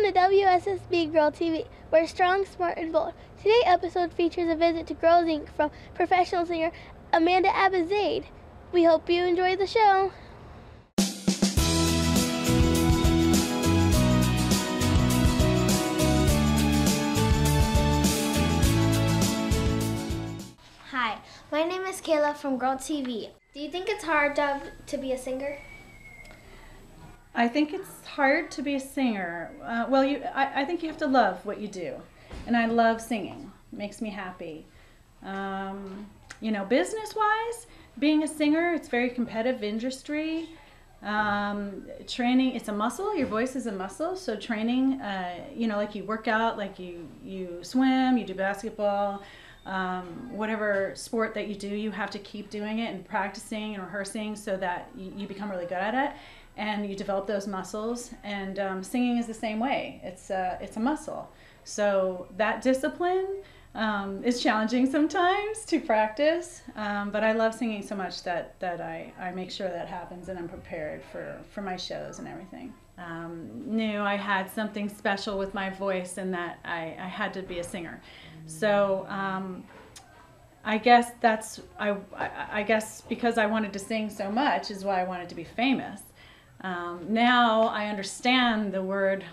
Welcome to WSSB Girl TV. We're strong, smart, and bold. Today's episode features a visit to Girls Inc. from professional singer Amanda Abazaid. We hope you enjoy the show. Hi, my name is Kayla from Girl TV. Do you think it's hard to be a singer? I think it's hard to be a singer. I think you have to love what you do. And I love singing. It makes me happy. Business-wise, being a singer, it's a very competitive industry. Training, it's a muscle. Your voice is a muscle. So training, like you work out, like you swim, you do basketball, whatever sport that you do, you have to keep doing it and practicing and rehearsing so that you become really good at it. And you develop those muscles, and singing is the same way. It's a muscle. So that discipline is challenging sometimes to practice, but I love singing so much that I make sure that happens, and I'm prepared for my shows and everything. Knew I had something special with my voice, and that I had to be a singer. So I guess I guess because I wanted to sing so much is why I wanted to be famous. Now I understand the word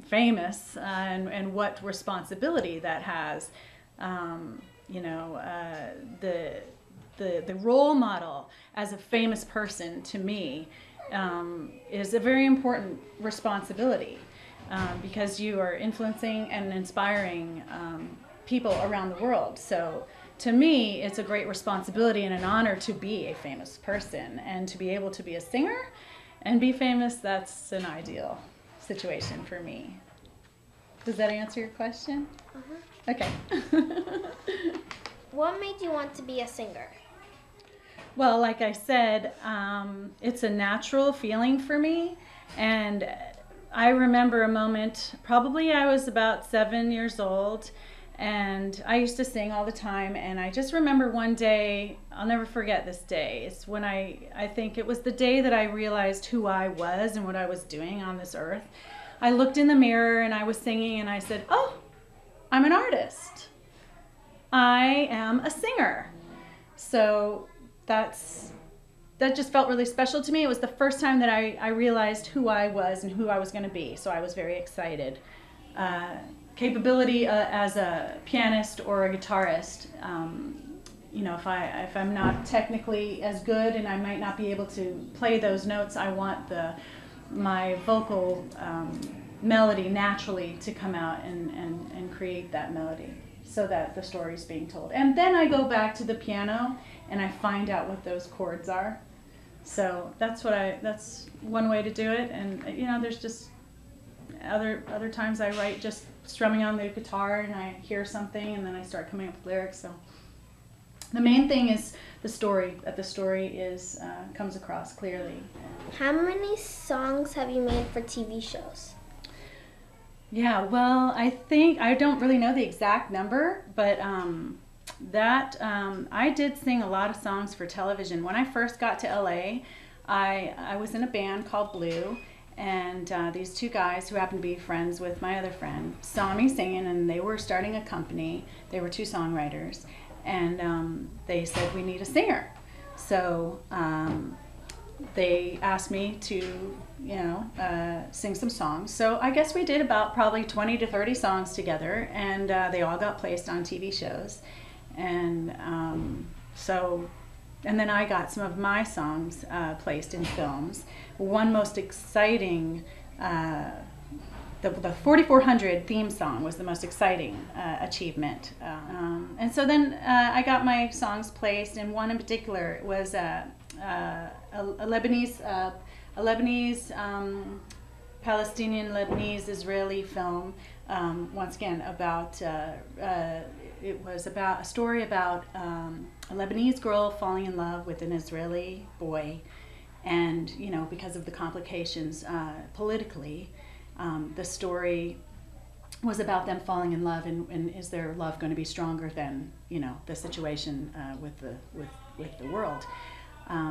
famous and what responsibility that has. The role model as a famous person to me is a very important responsibility because you are influencing and inspiring people around the world. So to me, it's a great responsibility and an honor to be a famous person, and to be able to be a singer and be famous. That's an ideal situation for me. Does that answer your question? Uh-huh. Okay. What made you want to be a singer? Well, like I said, it's a natural feeling for me. And I remember a moment, probably I was about 7 years old, and I used to sing all the time, and I just remember one day, I'll never forget this day. It's when I think it was the day that I realized who I was and what I was doing on this earth. I looked in the mirror and I was singing, and I said, oh, I'm an artist. I am a singer. So that just felt really special to me. It was the first time that I realized who I was and who I was going to be. So I was very excited. Capability as a pianist or a guitarist, if I'm not technically as good and I might not be able to play those notes, I want my vocal melody naturally to come out and create that melody so that the story's being told. And then I go back to the piano and I find out what those chords are. So that's one way to do it. And there's just other times I write just strumming on the guitar, and I hear something and then I start coming up with lyrics. So the main thing is the story is comes across clearly. How many songs have you made for TV shows? Yeah, well, I think I don't really know the exact number, but I did sing a lot of songs for television. When I first got to LA, I was in a band called Blue. And these two guys who happened to be friends with my other friend saw me singing, and they were starting a company. They were two songwriters, and they said, we need a singer. So they asked me to, sing some songs. So I guess we did about probably 20 to 30 songs together, and they all got placed on TV shows. And and then I got some of my songs placed in films. One most exciting, the 4400 theme song was the most exciting achievement. And so then I got my songs placed, and one in particular was a Lebanese Palestinian Lebanese Israeli film. Once again, it was about a story about a Lebanese girl falling in love with an Israeli boy, and because of the complications politically, the story was about them falling in love, and is their love going to be stronger than the situation with the world.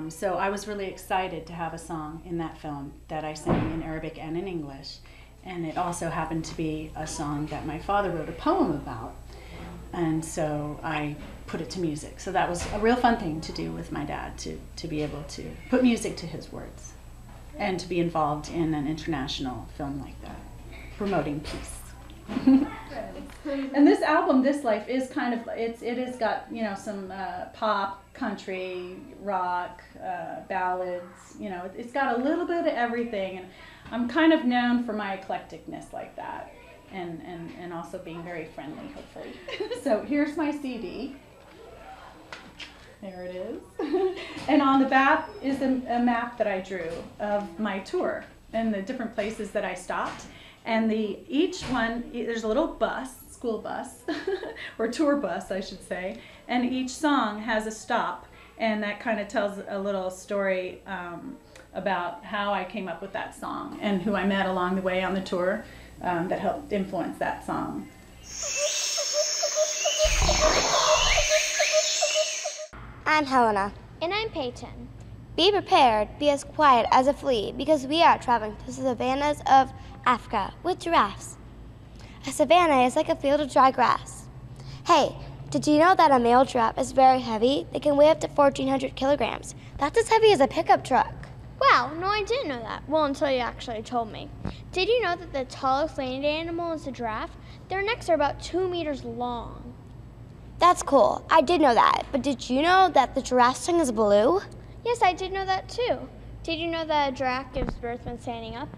So I was really excited to have a song in that film that I sang in Arabic and in English. and it also happened to be a song that my father wrote a poem about, and so I put it to music. So that was a real fun thing to do with my dad, to be able to put music to his words and to be involved in an international film like that, promoting peace. And this album, This Life, is kind of, it has got, you know, some pop, country, rock, ballads, you know, it's got a little bit of everything, and I'm kind of known for my eclecticness like that, and also being very friendly, hopefully. So here's my CD. There it is. And on the back is a map that I drew of my tour and the different places that I stopped. And each one, there's a little bus, school bus, or tour bus, I should say, and each song has a stop, and that kind of tells a little story about how I came up with that song and who I met along the way on the tour that helped influence that song. I'm Helena. And I'm Peyton. Be prepared, be as quiet as a flea, because we are traveling to the savannas of Africa with giraffes. A savanna is like a field of dry grass. Hey, did you know that a male giraffe is very heavy? They can weigh up to 1,400 kilograms. That's as heavy as a pickup truck. Wow, no, I didn't know that. Well, until you actually told me. Did you know that the tallest land animal is a giraffe? Their necks are about 2 meters long. That's cool. I did know that. But did you know that the giraffe's tongue is blue? Yes, I did know that too. Did you know that a giraffe gives birth when standing up?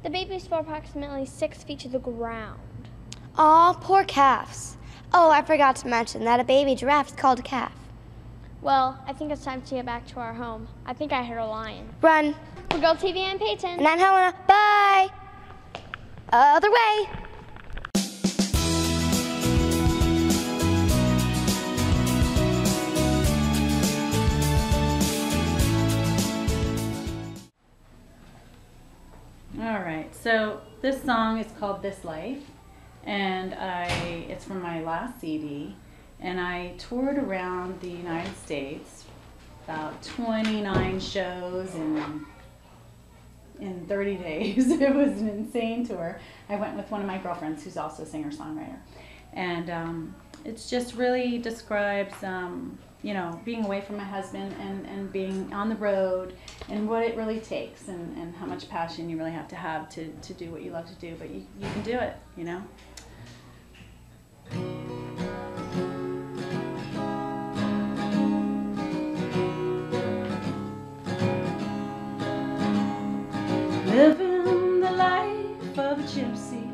The babies fall approximately 6 feet to the ground. Aw, poor calves. Oh, I forgot to mention that a baby giraffe is called a calf. Well, I think it's time to get back to our home. I think I heard a lion. Run. For Girl TV, I'm Peyton. And I'm Helena. Bye. Other way. All right, so this song is called This Life, and it's from my last CD, and I toured around the United States, about 29 shows in 30 days. It was an insane tour. I went with one of my girlfriends who's also a singer-songwriter, and it just really describes you know, being away from my husband and being on the road and what it really takes and how much passion you really have to do what you love to do, but you can do it, you know. Living the life of a gypsy,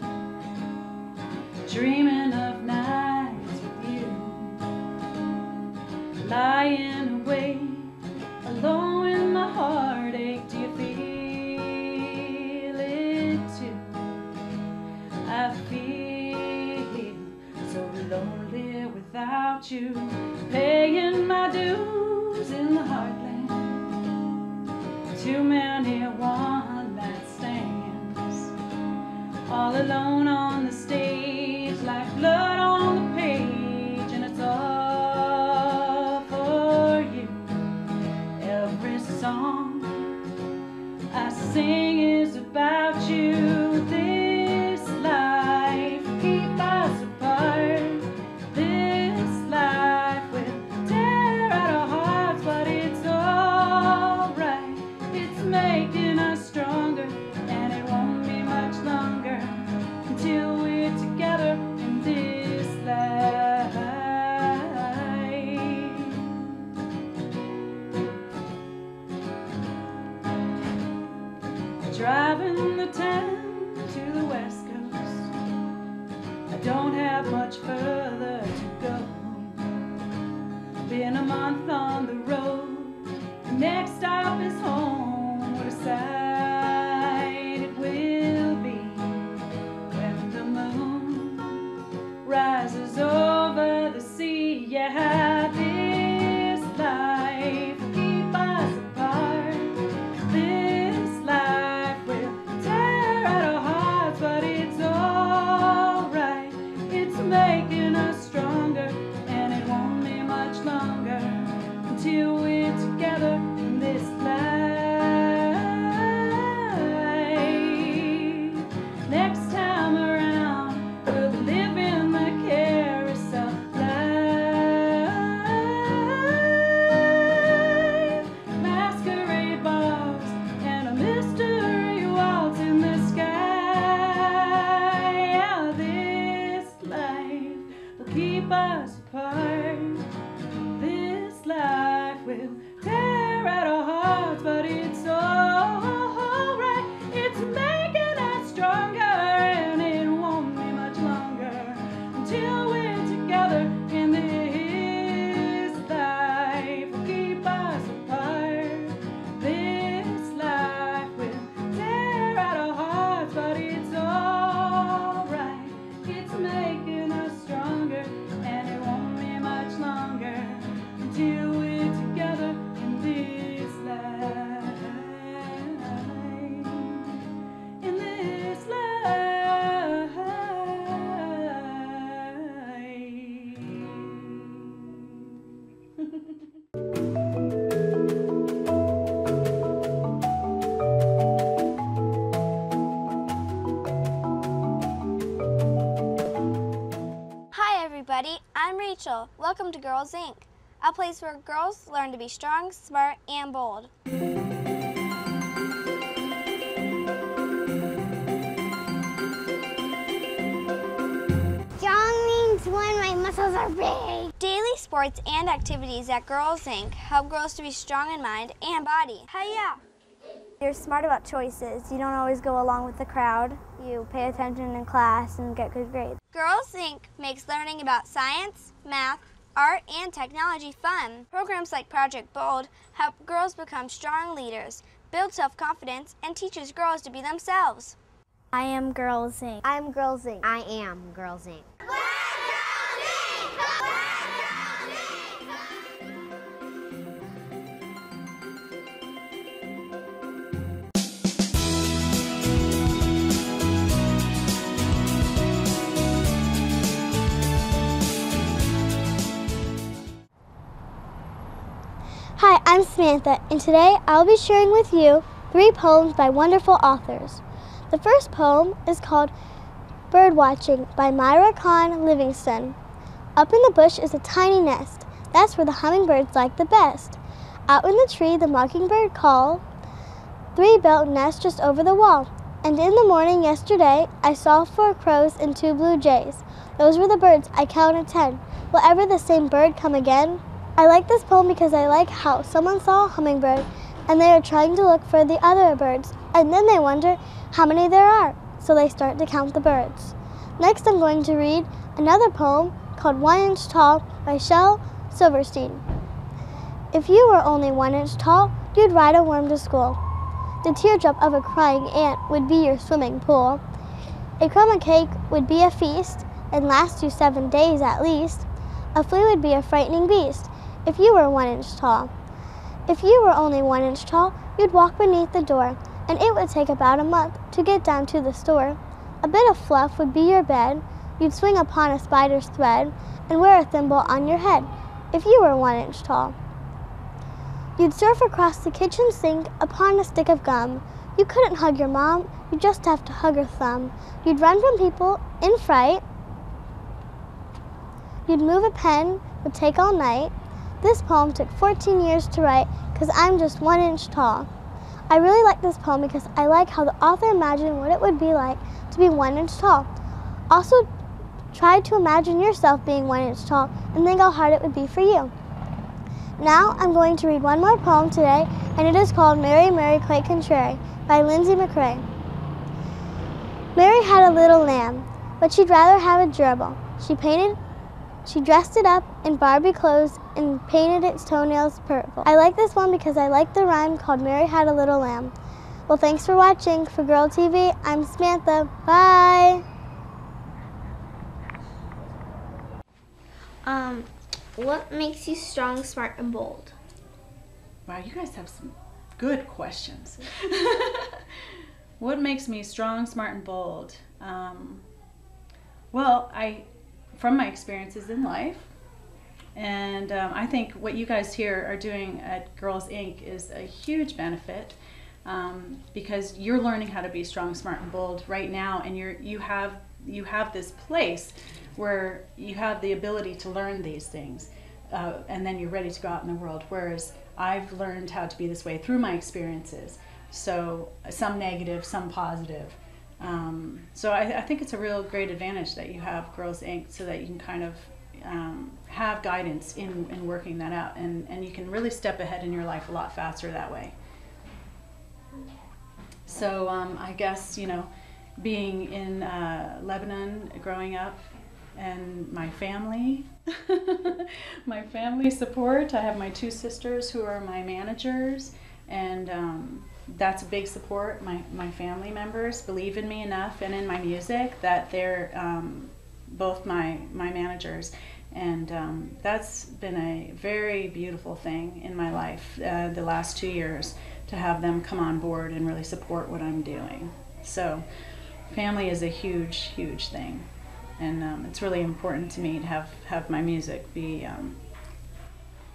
dreaming of nights with you, lying awake alone with my heartache. Do you feel it too? I feel so lonely without you, paying my dues in the heartland. Too many one-night stands, all alone on the stage, like blood on the page, and it's all for you. Every song I sing is about you. This life keep us apart. This life will tear at our hearts, but it's all right. It's making us stronger, and it won't be much longer until we're together in this life. Driving the town to the West Coast, I don't have much further to go. Been a month on the road, the next stop is home. What a sight it will be when the moon rises over the sea. Yeah, this life will keep us apart. This life will tear at our hearts, but it's all right. It's making us stronger, and it won't be much longer until we're together in this life. Rachel. Welcome to Girls Inc., a place where girls learn to be strong, smart, and bold. Strong means when my muscles are big. Daily sports and activities at Girls Inc. help girls to be strong in mind and body. Hiya! You're smart about choices. You don't always go along with the crowd. You pay attention in class and get good grades. Girls Inc. makes learning about science, math, art, and technology fun. Programs like Project Bold help girls become strong leaders, build self-confidence, and teaches girls to be themselves. I am Girls Inc. I'm Girls Inc. I am Girls Inc. Hi, I'm Samantha, and today I'll be sharing with you 3 poems by wonderful authors. The first poem is called Birdwatching by Myra Kahn Livingston. Up in the bush is a tiny nest. That's where the hummingbirds like the best. Out in the tree the mockingbird called. 3 built nests just over the wall. And in the morning yesterday I saw 4 crows and 2 blue jays. Those were the birds, I counted 10. Will ever the same bird come again? I like this poem because I like how someone saw a hummingbird and they are trying to look for the other birds, and then they wonder how many there are, so they start to count the birds. Next I'm going to read another poem called 1 Inch Tall by Shel Silverstein. If you were only 1 inch tall, you'd ride a worm to school. The teardrop of a crying ant would be your swimming pool. A crumb of cake would be a feast and last you 7 days at least. A flea would be a frightening beast if you were 1 inch tall. If you were only 1 inch tall, you'd walk beneath the door, and it would take about a month to get down to the store. A bit of fluff would be your bed, you'd swing upon a spider's thread, and wear a thimble on your head, if you were 1 inch tall. You'd surf across the kitchen sink upon a stick of gum. You couldn't hug your mom, you'd just have to hug her thumb. You'd run from people in fright. You'd move a pen, would take all night. This poem took 14 years to write because I'm just 1 inch tall. I really like this poem because I like how the author imagined what it would be like to be 1 inch tall. Also, try to imagine yourself being 1 inch tall and think how hard it would be for you. Now I'm going to read one more poem today, and it is called Mary, Mary, Quite Contrary by Lindsay McRae. Mary had a little lamb, but she'd rather have a gerbil. She dressed it up in Barbie clothes and painted its toenails purple. I like this one because I like the rhyme called Mary Had a Little Lamb. Well, thanks for watching. For Girl TV, I'm Samantha. Bye! What makes you strong, smart, and bold? Wow, you guys have some good questions. What makes me strong, smart, and bold? Well, from my experiences in life, and I think what you guys here are doing at Girls Inc. is a huge benefit, because you're learning how to be strong, smart, and bold right now, and you have this place where you have the ability to learn these things, and then you're ready to go out in the world, whereas I've learned how to be this way through my experiences, so some negative, some positive. So I think it's a real great advantage that you have Girls Inc. so that you can kind of have guidance in working that out, and you can really step ahead in your life a lot faster that way. So I guess, being in Lebanon, growing up, and my family, my family support. I have my 2 sisters who are my managers, and that's a big support. My family members believe in me enough and in my music that they're both my managers, and that's been a very beautiful thing in my life the last 2 years, to have them come on board and really support what I'm doing. So family is a huge, huge thing, and it's really important to me to have my music be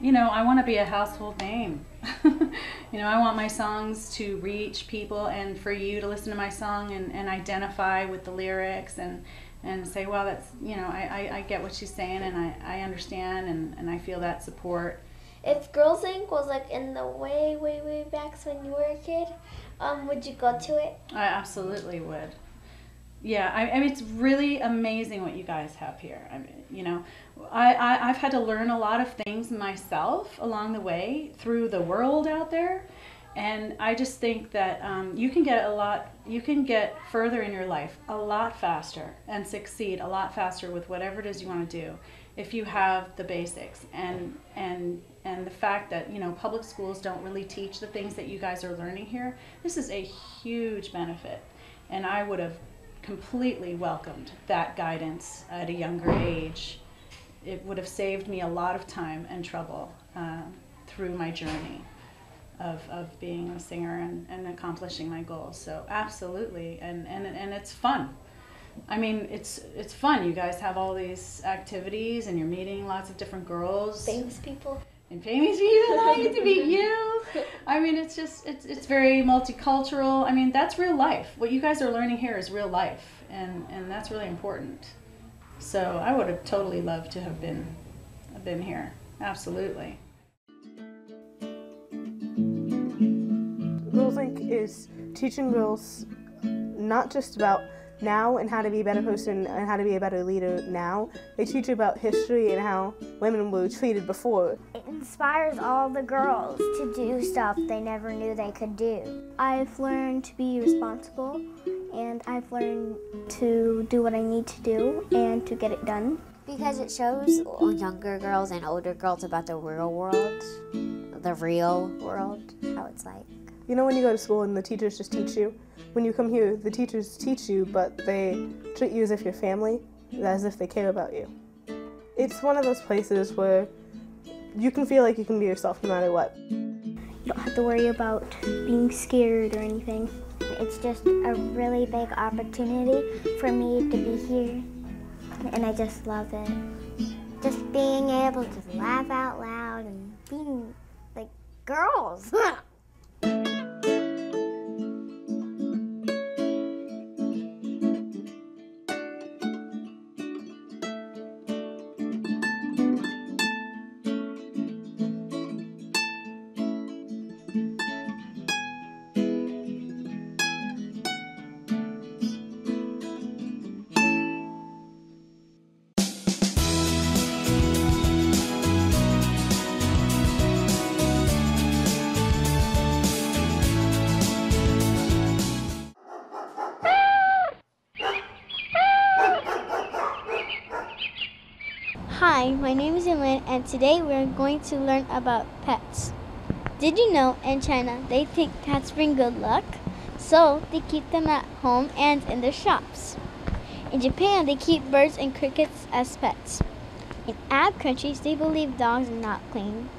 I want to be a household name. I want my songs to reach people, and for you to listen to my song and identify with the lyrics, and and say, well, that's, you know, I get what she's saying, and I understand, and I feel that support. If Girls Inc. was like in the way back when you were a kid, would you go to it? I absolutely would. Yeah, I mean, it's really amazing what you guys have here. I mean, you know, I've had to learn a lot of things myself along the way through the world out there. And I just think that you can get further in your life a lot faster and succeed a lot faster with whatever it is you want to do if you have the basics. And the fact that, you know, public schools don't really teach the things that you guys are learning here, this is a huge benefit. And I would have completely welcomed that guidance at a younger age. It would have saved me a lot of time and trouble through my journey of being a singer and accomplishing my goals. So absolutely, and it's fun. I mean, it's fun. You guys have all these activities and you're meeting lots of different girls. Famous people. And famous people. I get to meet you. I mean, it's just, it's very multicultural. I mean, that's real life. What you guys are learning here is real life, and that's really important. So I would have totally loved to have been here. Absolutely. Girls Inc. is teaching girls not just about now and how to be a better person and how to be a better leader now. They teach about history and how women were treated before. It inspires all the girls to do stuff they never knew they could do. I've learned to be responsible, and I've learned to do what I need to do and to get it done. Because it shows younger girls and older girls about the real world, how it's like. You know when you go to school and the teachers just teach you? When you come here, the teachers teach you, but they treat you as if you're family, as if they care about you. It's one of those places where you can feel like you can be yourself no matter what. You don't have to worry about being scared or anything. It's just a really big opportunity for me to be here, and I just love it. Just being able to laugh out loud and being like girls. Hi, my name is Elaine, and today we're going to learn about pets. Did you know in China they think pets bring good luck? So they keep them at home and in their shops. In Japan, they keep birds and crickets as pets. In Arab countries, they believe dogs are not clean.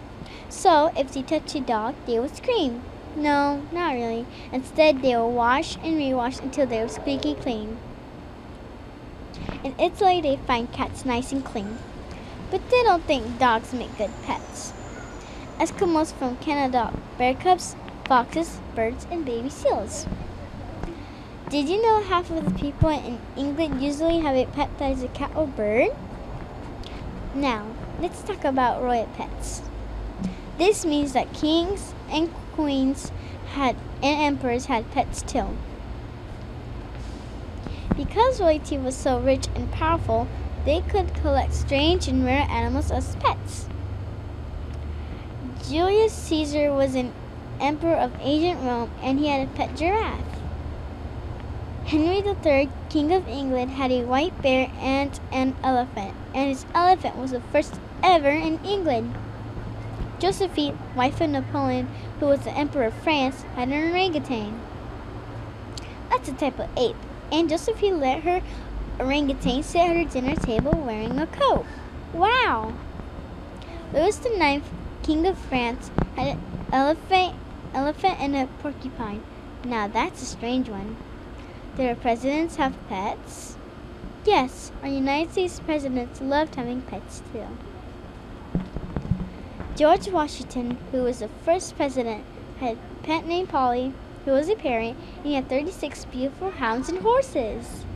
So if they touch a dog, they will scream. No, not really. Instead, they will wash and rewash until they are squeaky clean. In Italy, they find cats nice and clean. But they don't think dogs make good pets. Eskimos from Canada adopt bear cubs, foxes, birds, and baby seals. Did you know half of the people in England usually have a pet that is a cat or bird? Now, let's talk about royal pets. This means that kings and queens and emperors had pets too. Because royalty was so rich and powerful, they could collect strange and rare animals as pets. Julius Caesar was an emperor of ancient Rome, and he had a pet giraffe. Henry III, King of England, had a white bear and an elephant, and his elephant was the first ever in England. Josephine, wife of Napoleon, who was the emperor of France, had an orangutan. That's a type of ape, and Josephine let her orangutan sit at her dinner table wearing a coat. Wow! Louis IX, King of France, had an elephant and a porcupine. Now that's a strange one. Did our presidents have pets? Yes, our United States presidents loved having pets too. George Washington, who was the first president, had a pet named Polly, who was a parrot, and he had 36 beautiful hounds and horses.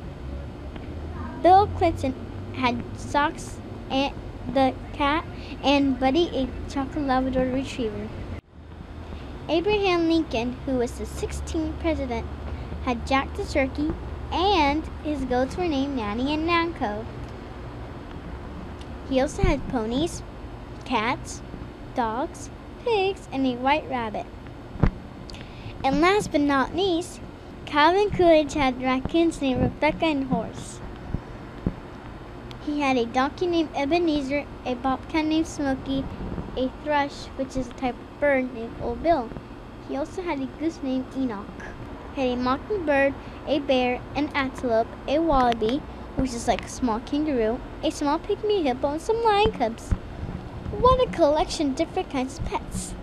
Bill Clinton had Socks and the cat, and Buddy a chocolate Labrador retriever. Abraham Lincoln, who was the 16th president, had Jack the turkey, and his goats were named Nanny and Nanko. He also had ponies, cats, dogs, pigs, and a white rabbit. And last but not least, Calvin Coolidge had raccoons named Rebecca and Horse. He had a donkey named Ebenezer, a bobcat named Smokey, a thrush, which is a type of bird, named Old Bill. He also had a goose named Enoch. He had a mockingbird, a bear, an antelope, a wallaby, which is like a small kangaroo, a small pygmy hippo, and some lion cubs. What a collection of different kinds of pets.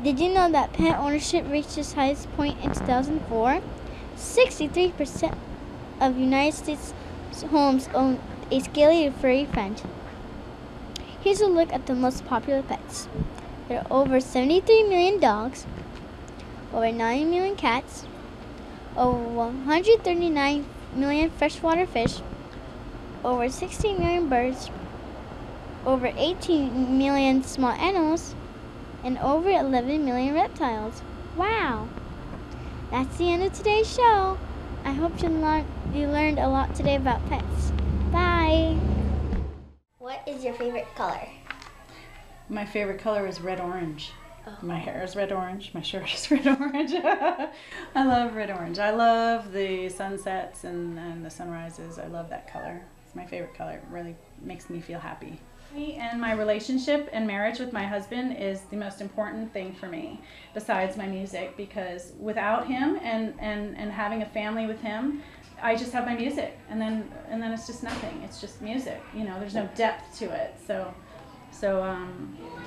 Did you know that pet ownership reached its highest point in 2004? 63% of United States homes own a scaly or furry friend. Here's a look at the most popular pets. There are over 73 million dogs, over 9 million cats, over 139 million freshwater fish, over 16 million birds, over 18 million small animals, and over 11 million reptiles. Wow! That's the end of today's show. I hope you learned a lot today about pets. Bye! What is your favorite color? My favorite color is red-orange. Oh. My hair is red-orange. My shirt is red-orange. I love red-orange. I love the sunsets and the sunrises. I love that color. It's my favorite color. It really makes me feel happy. Me and my relationship and marriage with my husband is the most important thing for me, besides my music, because without him and having a family with him, I just have my music, and then it's just nothing. It's just music. You know, there's no depth to it. So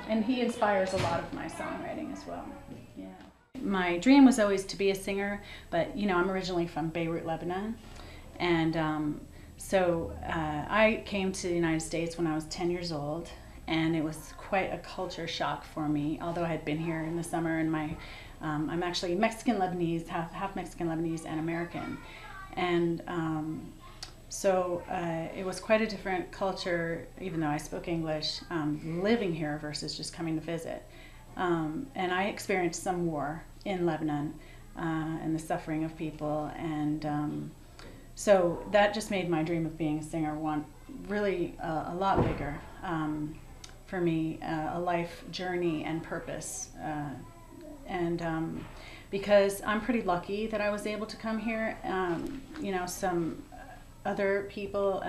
and he inspires a lot of my songwriting as well. Yeah. My dream was always to be a singer, but you know, I'm originally from Beirut, Lebanon, and so I came to the United States when I was 10 years old, and it was quite a culture shock for me. Although I had been here in the summer, and I'm actually Mexican Lebanese, half Mexican Lebanese and American, and so it was quite a different culture, even though I spoke English, living here versus just coming to visit. And I experienced some war in Lebanon and the suffering of people, and so that just made my dream of being a singer really a lot bigger for me, a life journey and purpose. Because I'm pretty lucky that I was able to come here. You know, some other people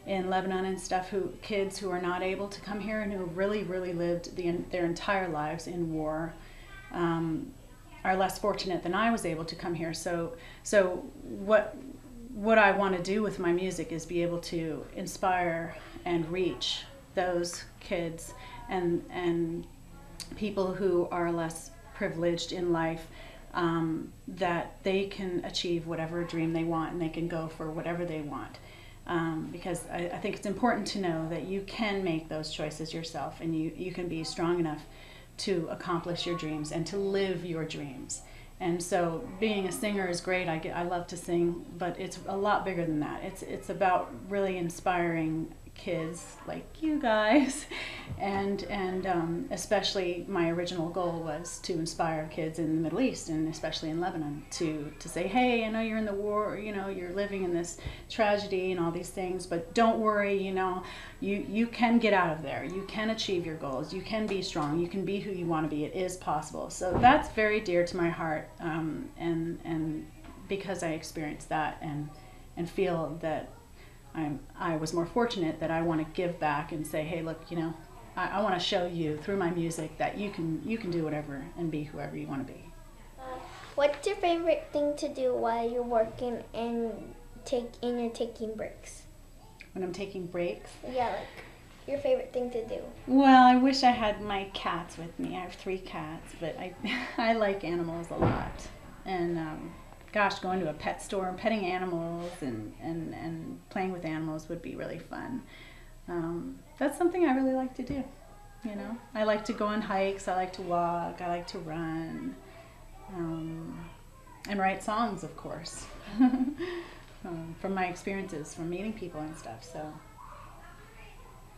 in Lebanon and stuff, kids who are not able to come here and who really lived their entire lives in war, are less fortunate than I was able to come here. So what I want to do with my music is be able to inspire and reach those kids and people who are less privileged in life, that they can achieve whatever dream they want, and they can go for whatever they want. Because I think it's important to know that you can make those choices yourself, and you can be strong enough to accomplish your dreams and to live your dreams. And so being a singer is great. I love to sing, but it's a lot bigger than that. It's about really inspiring kids like you guys, and especially my original goal was to inspire kids in the Middle East, and especially in Lebanon, to say, hey, I know you're in the war, you know, you're living in this tragedy and all these things, but don't worry, you know, you can get out of there, you can achieve your goals, you can be strong, you can be who you want to be, it is possible. So that's very dear to my heart, and because I experienced that and feel that I was more fortunate, that I want to give back and say, hey, look, you know, I want to show you through my music that you can do whatever and be whoever you want to be. What's your favorite thing to do while you're working and you're taking breaks? When I'm taking breaks? Yeah, like your favorite thing to do. Well, I wish I had my cats with me. I have 3 cats, but I like animals a lot. And gosh, going to a pet store and petting animals and playing with animals would be really fun. That's something I really like to do, you know. I like to go on hikes, I like to walk, I like to run, and write songs, of course. from my experiences, from meeting people and stuff. So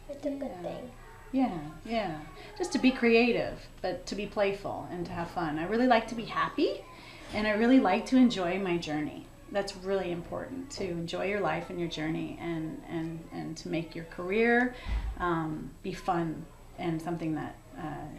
It's a good thing. Yeah. Just to be creative, but to be playful and to have fun. I really like to be happy, and I really like to enjoy my journey. That's really important, to enjoy your life and your journey, and to make your career be fun and something that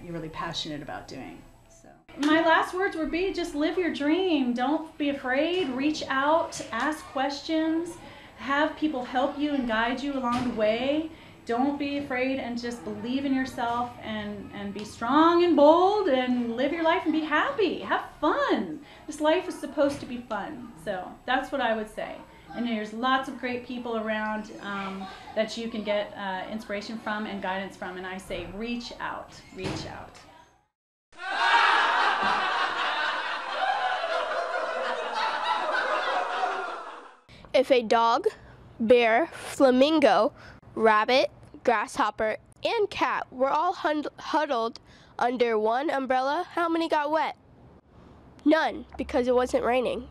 you're really passionate about doing. So my last words would be, just live your dream. Don't be afraid. Reach out, ask questions, have people help you and guide you along the way. Don't be afraid, and just believe in yourself, and be strong and bold, and live your life and be happy. Have fun. This life is supposed to be fun. So that's what I would say. And there's lots of great people around that you can get inspiration from and guidance from. And I say, reach out, reach out. If a dog, bear, flamingo, rabbit, grasshopper, and cat were all huddled under one umbrella, how many got wet? None, because it wasn't raining.